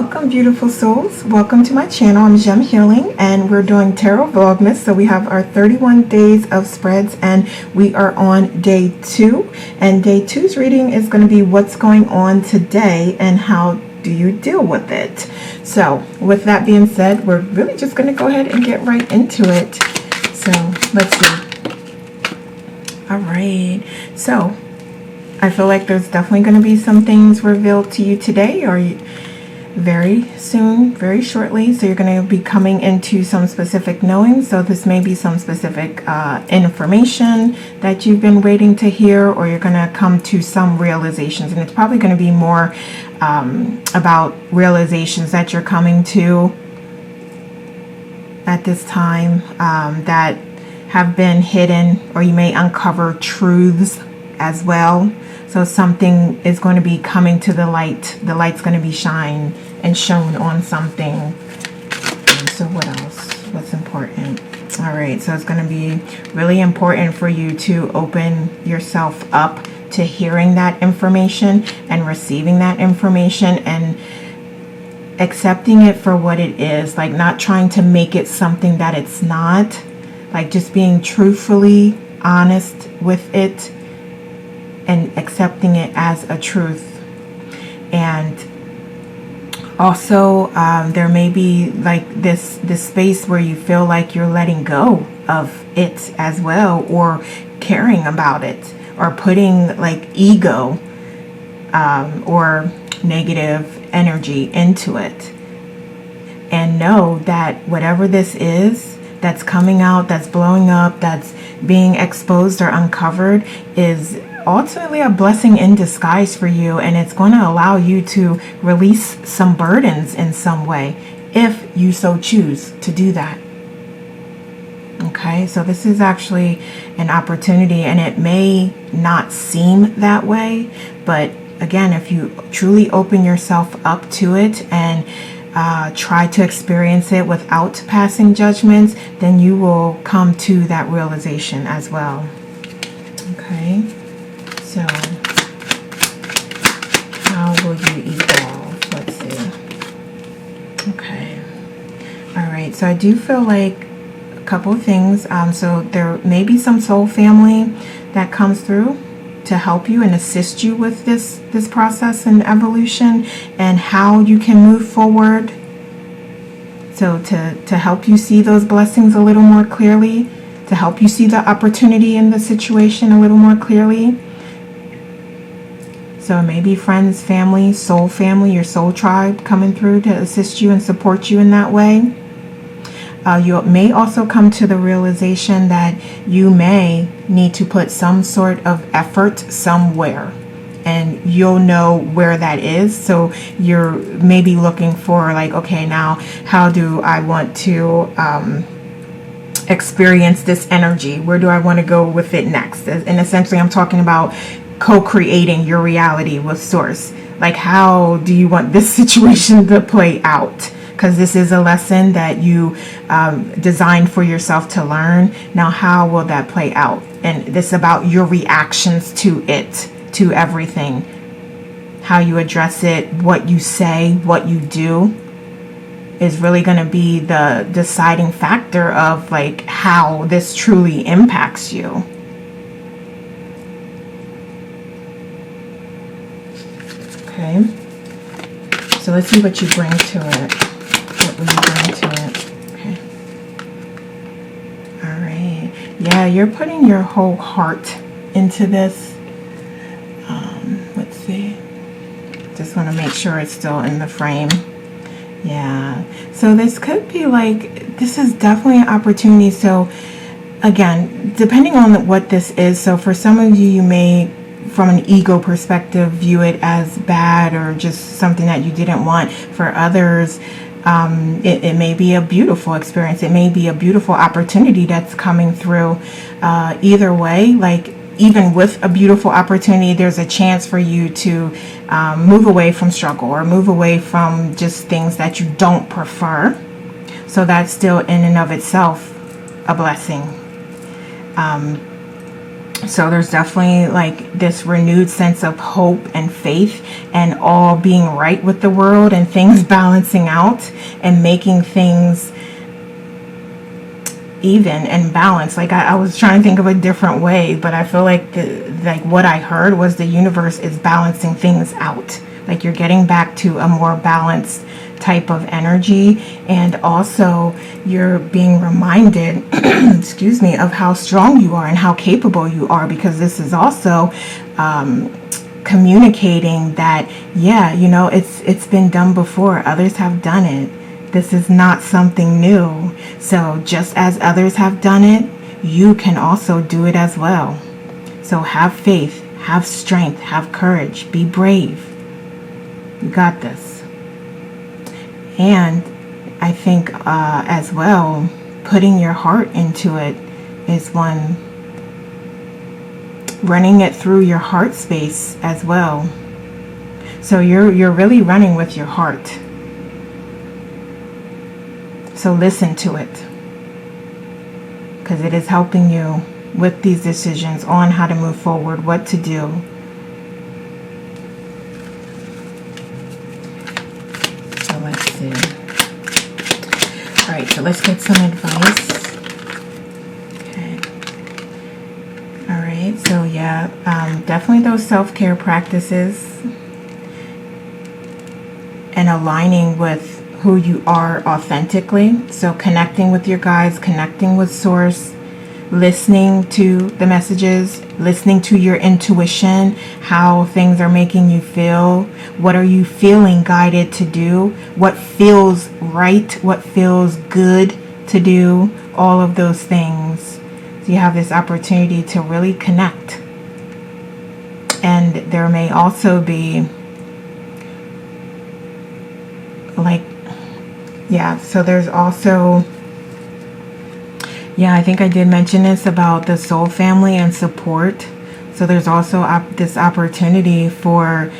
Welcome, beautiful souls. Welcome to my channel. I'm Gem Healing, and we're doing Tarot Vlogmas. So we have our 31 days of spreads, and we are on day 2. And day 2's reading is going to be what's going on today and how do you deal with it. So with that being said, we're really just going to go ahead and get right into it. So let's see. All right. So I feel like there's definitely going to be some things revealed to you today, or very soon, very shortly. So you're going to be coming into some specific knowing. So this may be some specific information that you've been waiting to hear, or you're going to come to some realizations, and it's probably going to be more about realizations that you're coming to at this time that have been hidden, or you may uncover truths as well. So something is going to be coming to the light. The light's going to be shined and shown on something. And so what else? What's important? All right. So it's going to be really important for you to open yourself up to hearing that information and receiving that information and accepting it for what it is. Like, not trying to make it something that it's not. Like, just being truthfully honest with it and accepting it as a truth. And also there may be like this space where you feel like you're letting go of it as well, or caring about it, or putting like ego or negative energy into it. And know that whatever this is that's coming out, that's blowing up, that's being exposed or uncovered, is ultimately a blessing in disguise for you, and it's going to allow you to release some burdens in some way if you so choose to do that. Okay, so this is actually an opportunity, and it may not seem that way, but again, if you truly open yourself up to it and try to experience it without passing judgments, then you will come to that realization as well. Okay. So, how will you evolve? Let's see. Okay. All right. So I do feel like a couple of things. So there may be some soul family that comes through to help you and assist you with this process and evolution and how you can move forward. So to help you see those blessings a little more clearly, to help you see the opportunity in the situation a little more clearly. So maybe friends, family, your soul tribe coming through to assist you and support you in that way. You may also come to the realization that you may need to put some sort of effort somewhere, and you'll know where that is. So you're maybe looking for like, okay, now how do I want to experience this energy? Where do I want to go with it next? And essentially I'm talking about co-creating your reality with source. Like, how do you want this situation to play out? Because this is a lesson that you designed for yourself to learn. Now, how will that play out? And this is about your reactions to it, to everything. How you address it, what you say, what you do is really going to be the deciding factor of like how this truly impacts you. Okay, so let's see what you bring to it. What will you bring to it? Okay. All right. Yeah, you're putting your whole heart into this. Let's see. Just want to make sure it's still in the frame. Yeah. So this could be like, this is definitely an opportunity. So again, depending on what this is. So for some of you, you may, from an ego perspective, view it as bad or just something that you didn't want. For others, it may be a beautiful experience. It may be a beautiful opportunity that's coming through. Either way, like even with a beautiful opportunity, there's a chance for you to move away from struggle or move away from just things that you don't prefer. So that's still in and of itself a blessing. So there's definitely like this renewed sense of hope and faith and all being right with the world and things balancing out and making things even and balanced. Like I was trying to think of a different way, but I feel like what I heard was the universe is balancing things out. Like you're getting back to a more balanced type of energy, and also you're being reminded excuse me, of how strong you are and how capable you are, because this is also communicating that, yeah, you know, it's been done before, others have done it, this is not something new. So just as others have done it, you can also do it as well. So have faith, have strength, have courage, be brave. You got this. And I think as well, putting your heart into it is one. Running it through your heart space as well. So you're really running with your heart. So listen to it, because it is helping you with these decisions on how to move forward, what to do. So let's see. All right, so let's get some advice. Okay. All right, so yeah, definitely those self-care practices and aligning with who you are authentically. So connecting with your guides, connecting with source, listening to the messages, listening to your intuition, how things are making you feel. What are you feeling guided to do? What feels right? What feels good to do? All of those things. So you have this opportunity to really connect. And there may also be like, yeah, so there's also, yeah, I think I did mention this about the soul family and support. So there's also this opportunity for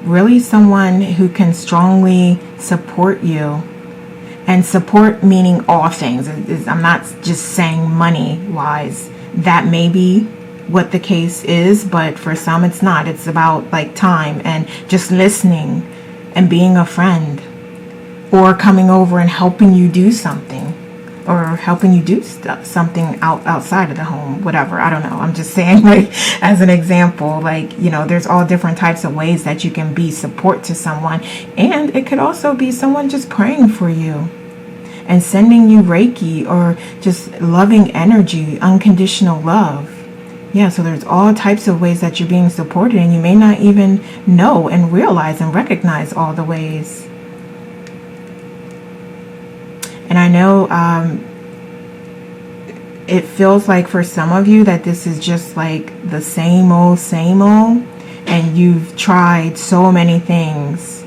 really someone who can strongly support you. And support meaning all things. I'm not just saying money-wise. That may be what the case is, but for some it's not. It's about like time and just listening and being a friend, or coming over and helping you do something, or helping you do something outside of the home, whatever. I don't know. I'm just saying, like, as an example, like, you know, there's all different types of ways that you can be support to someone. And it could also be someone just praying for you and sending you Reiki, or just loving energy, unconditional love. Yeah, so there's all types of ways that you're being supported, and you may not even know and realize and recognize all the ways. And I know it feels like for some of you that this is just like the same old, and you've tried so many things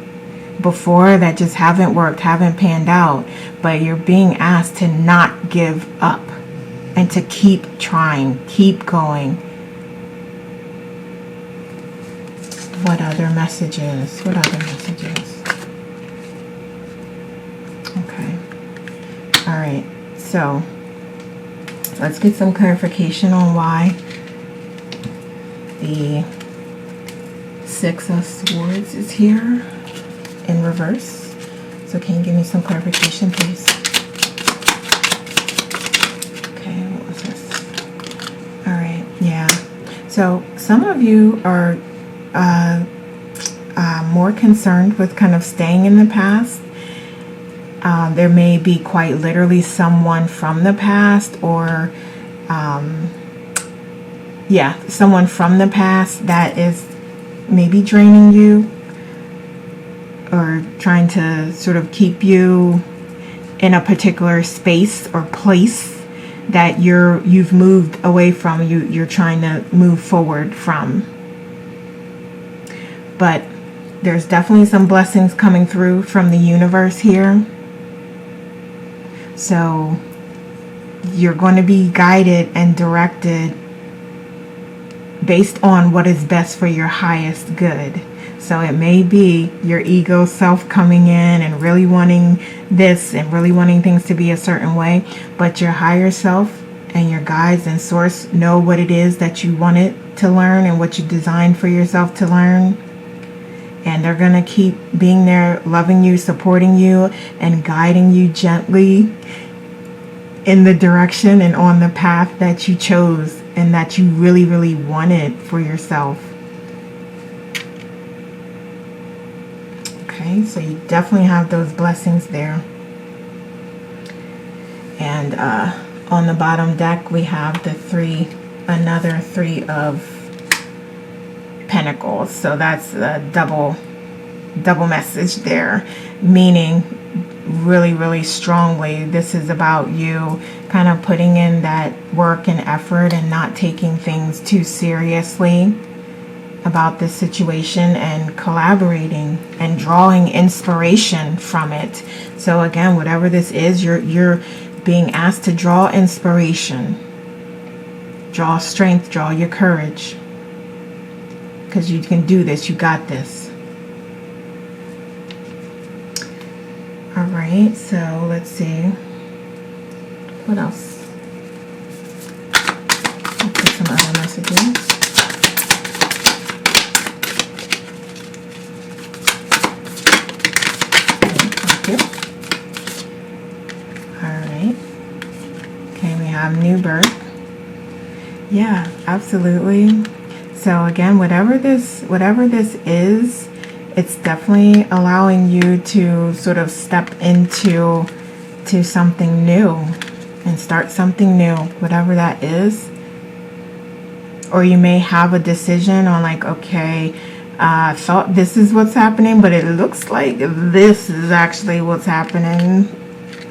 before that just haven't worked, haven't panned out, but you're being asked to not give up and to keep trying, keep going. What other messages? What other messages? Okay. All right, so let's get some clarification on why the Six of Swords is here in reverse. So can you give me some clarification, please? Okay, what was this? All right, yeah. So some of you are more concerned with kind of staying in the past. There may be quite literally someone from the past, or someone from the past that is maybe draining you or trying to sort of keep you in a particular space or place that you've moved away from, you're trying to move forward from. But there's definitely some blessings coming through from the universe here. So you're going to be guided and directed based on what is best for your highest good. So it may be your ego self coming in and really wanting this and really wanting things to be a certain way, but your higher self and your guides and source know what it is that you wanted to learn and what you designed for yourself to learn. And they're going to keep being there, loving you, supporting you, and guiding you gently in the direction and on the path that you chose and that you really, really wanted for yourself. Okay, so you definitely have those blessings there. And on the bottom deck, we have the another three of Pentacles. So that's a double message there, meaning really, really strongly this is about you kind of putting in that work and effort and not taking things too seriously about this situation, and collaborating and drawing inspiration from it. So again, whatever this is, you're being asked to draw inspiration, draw strength, draw your courage, because you can do this. You got this. All right, so let's see what else. I'll put some other messages. New birth. Yeah, absolutely. So again, whatever this is, it's definitely allowing you to sort of step into something new and start something new, whatever that is. Or you may have a decision on like, okay, I thought this is what's happening, but it looks like this is actually what's happening.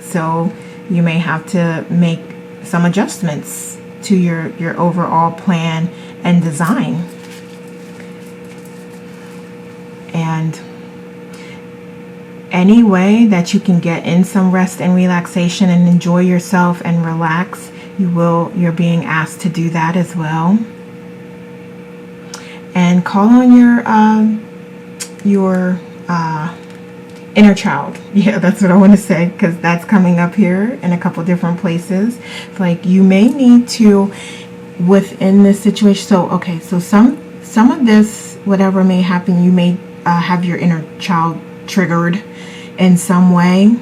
So you may have to make some adjustments to your overall plan and design. And any way that you can get in some rest and relaxation and enjoy yourself and relax, you're being asked to do that as well. And call on your inner child. Yeah, that's what I want to say, because that's coming up here in a couple different places. Like you may need to, within this situation, so okay, so some of this, whatever may happen, you may have your inner child triggered in some way.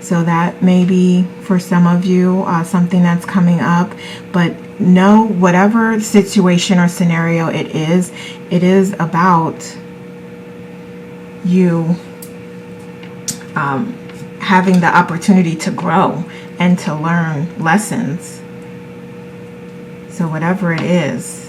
So that may be for some of you something that's coming up. But no, whatever situation or scenario it is about you having the opportunity to grow and to learn lessons. So whatever it is.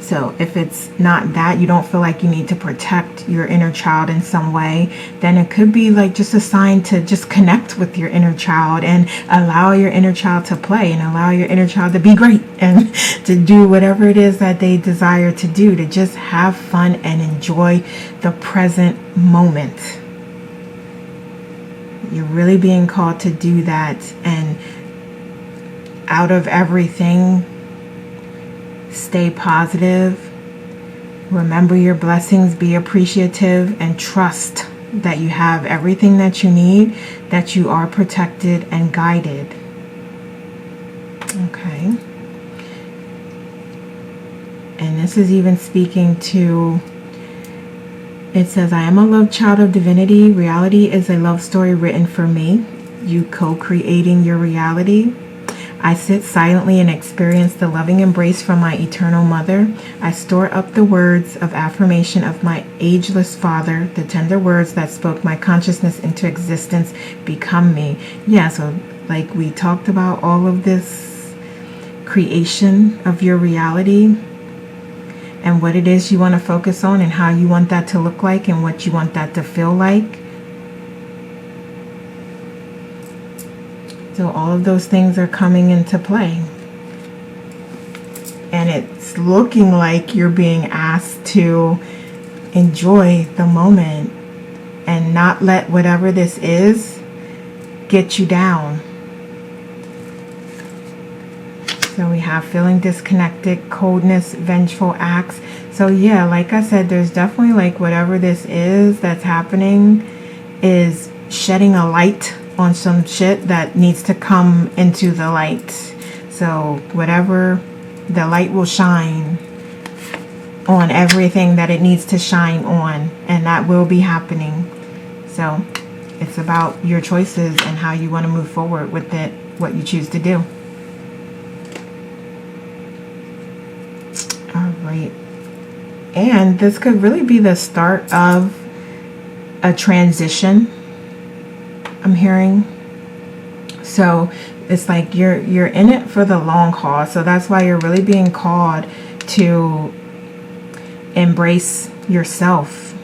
So if it's not that, you don't feel like you need to protect your inner child in some way, then it could be like just a sign to just connect with your inner child and allow your inner child to play and allow your inner child to be great and to do whatever it is that they desire to do, to just have fun and enjoy the present moment. You're really being called to do that, and out of everything, stay positive, remember your blessings, be appreciative, and trust that you have everything that you need, that you are protected and guided. Okay. And this is even speaking to, it says, I am a love child of divinity. Reality is a love story written for me. You co-creating your reality. I sit silently and experience the loving embrace from my eternal mother. I store up the words of affirmation of my ageless father. The tender words that spoke my consciousness into existence become me. Yeah, so like we talked about all of this creation of your reality and what it is you want to focus on and how you want that to look like and what you want that to feel like. So all of those things are coming into play. And it's looking like you're being asked to enjoy the moment and not let whatever this is get you down. So we have feeling disconnected, coldness, vengeful acts. So yeah, like I said, there's definitely like whatever this is that's happening is shedding a light on some shit that needs to come into the light. So whatever, the light will shine on everything that it needs to shine on, and that will be happening. So it's about your choices and how you want to move forward with it, what you choose to do. All right. And this could really be the start of a transition, I'm hearing. So it's like you're in it for the long haul. So that's why you're really being called to embrace yourself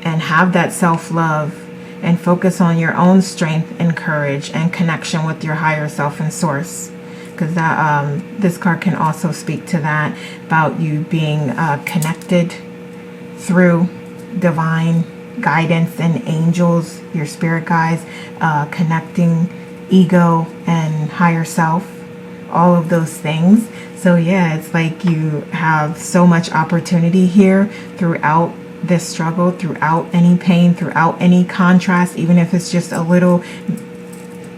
and have that self-love and focus on your own strength and courage and connection with your higher self and source. Because that this card can also speak to that, about you being connected through divine guidance and angels, your spirit guides, connecting ego and higher self, all of those things. So yeah, it's like you have so much opportunity here throughout this struggle, throughout any pain, throughout any contrast, even if it's just a little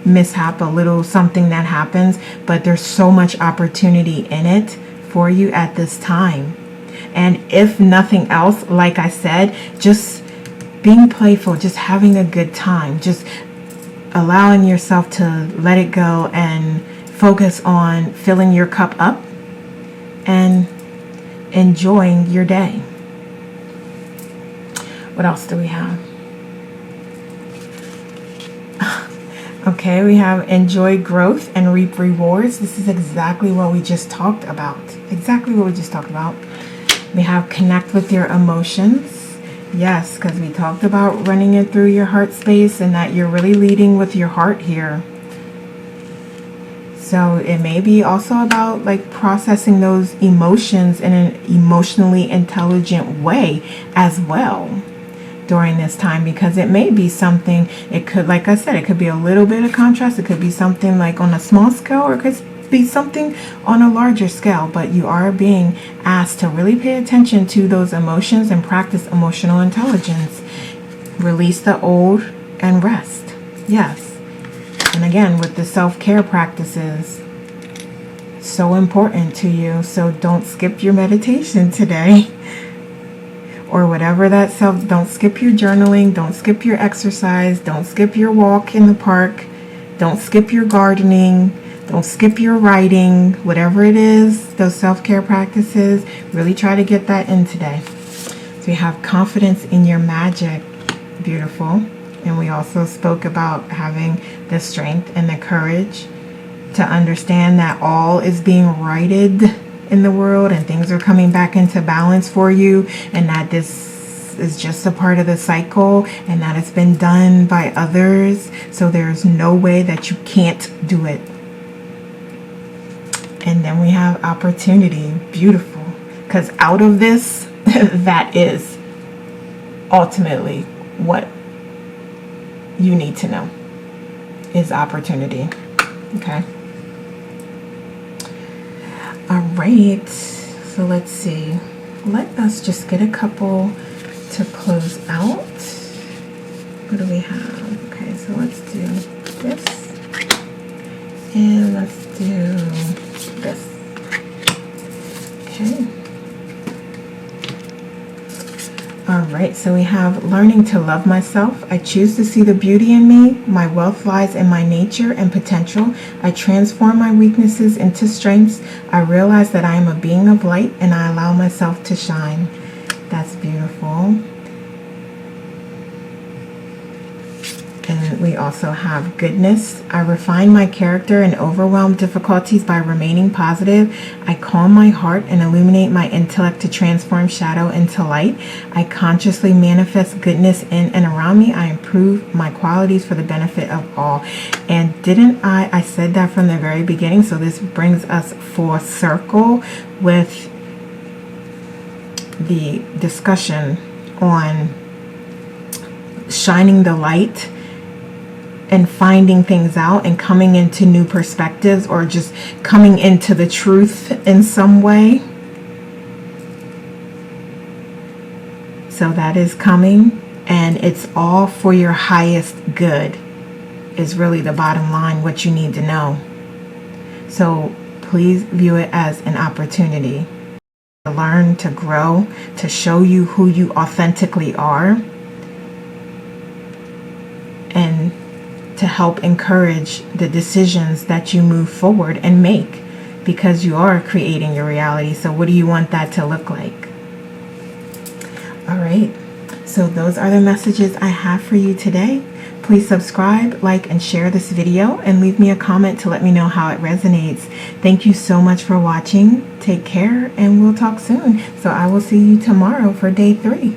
mishap, a little something that happens, but there's so much opportunity in it for you at this time. And if nothing else, like I said, just being playful, just having a good time, just allowing yourself to let it go and focus on filling your cup up and enjoying your day. What else do we have? Okay, we have enjoy growth and reap rewards. This is exactly what we just talked about. Exactly what we just talked about. We have connect with your emotions. Yes, because we talked about running it through your heart space and that you're really leading with your heart here. So it may be also about like processing those emotions in an emotionally intelligent way as well during this time, because it may be something, it could, like I said, it could be a little bit of contrast. It could be something like on a small scale, or it could be something on a larger scale, but you are being asked to really pay attention to those emotions and practice emotional intelligence. Release the old and rest. Yes. And again, with the self-care practices, so important to you. So don't skip your meditation today. Or whatever that self, don't skip your journaling, don't skip your exercise, don't skip your walk in the park, don't skip your gardening, don't skip your writing, whatever it is, those self-care practices, really try to get that in today. So you have confidence in your magic, beautiful. And we also spoke about having the strength and the courage to understand that all is being righted in the world and things are coming back into balance for you, and that this is just a part of the cycle and that it's been done by others, so there's no way that you can't do it. And then we have opportunity, beautiful, because out of this that is ultimately what you need to know is opportunity. Okay. All right, so let's see. Let us just get a couple to close out. What do we have? Okay, so let's do this. And let's do this. Okay. All right, so we have learning to love myself. I choose to see the beauty in me. My wealth lies in my nature and potential. I transform my weaknesses into strengths. I realize that I am a being of light and I allow myself to shine. That's beautiful. And we also have goodness. I refine my character and overwhelm difficulties by remaining positive. I calm my heart and illuminate my intellect to transform shadow into light. I consciously manifest goodness in and around me. I improve my qualities for the benefit of all. And didn't I said that from the very beginning, so this brings us full circle with the discussion on shining the light and finding things out and coming into new perspectives, or just coming into the truth in some way. So that is coming, and it's all for your highest good. is really the bottom line, what you need to know. So please view it as an opportunity to learn, to grow, to show you who you authentically are, and to help encourage the decisions that you move forward and make, because you are creating your reality. So what do you want that to look like? All right, so those are the messages I have for you today. Please subscribe, like, and share this video, and leave me a comment to let me know how it resonates. Thank you so much for watching. Take care, and we'll talk soon. So I will see you tomorrow for day 3.